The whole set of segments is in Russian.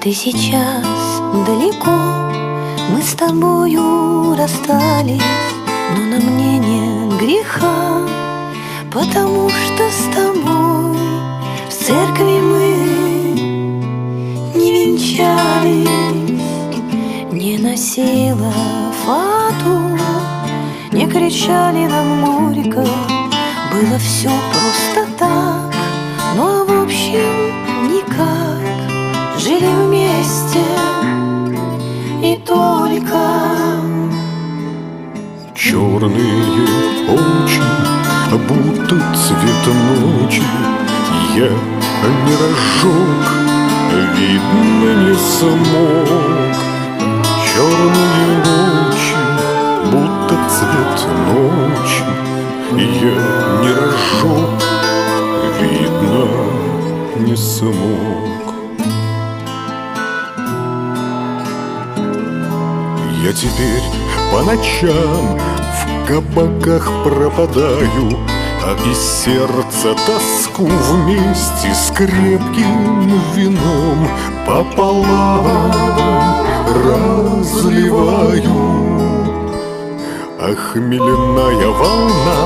Ты сейчас далеко, мы с тобою расстались, но на мне нет греха, потому что с тобой в церкви мы не венчались, не носила фату, не кричали нам горько, было все просто так, но в общем никак. Жили вместе и только. Черные очи, будто цвет ночи, я не разжег, видно не смог. Черные очи, будто цвет ночи, я не разжег, видно не смог. Я теперь по ночам в кабаках пропадаю, а из сердца тоску вместе с крепким вином пополам разливаю. Охмеленная волна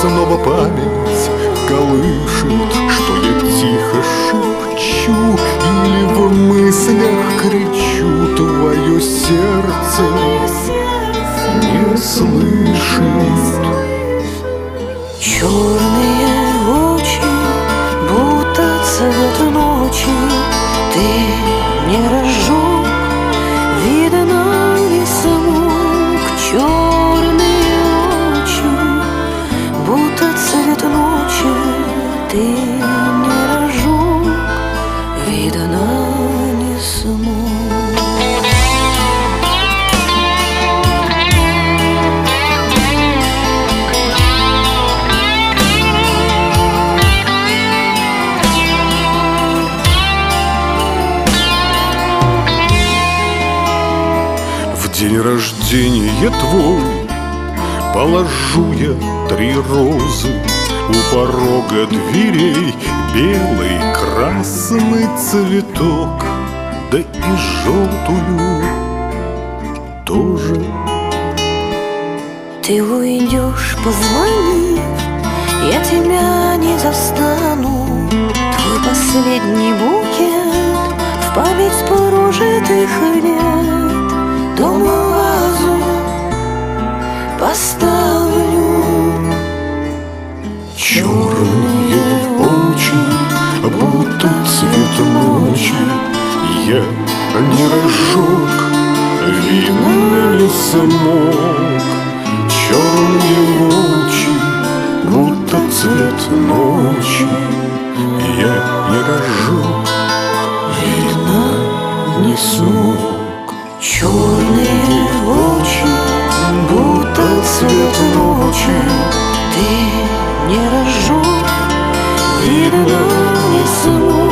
снова память колышет, что я тихо шепчу или в мыслях кричу, твое сердце не слышит. Черные очи, будто цвет ночи, ты не разжег, видно не смог. Черные очи, будто цвет ночи, ты не разжег, видно не смог. День рождения твой положу я 3 розы у порога дверей, белый, красный цветок, да и желтую тоже. Ты уйдешь, позвони, я тебя не застану. Твой последний букет в память прожитых лет дома вазу поставлю. Черные очи, будто цвет ночи, я не разжег, видно не смог. Черные очи, будто цвет ночи, я не разжег, видно не смог. Черные очи, будто цвет ночи, ты не разжег, видно не смог.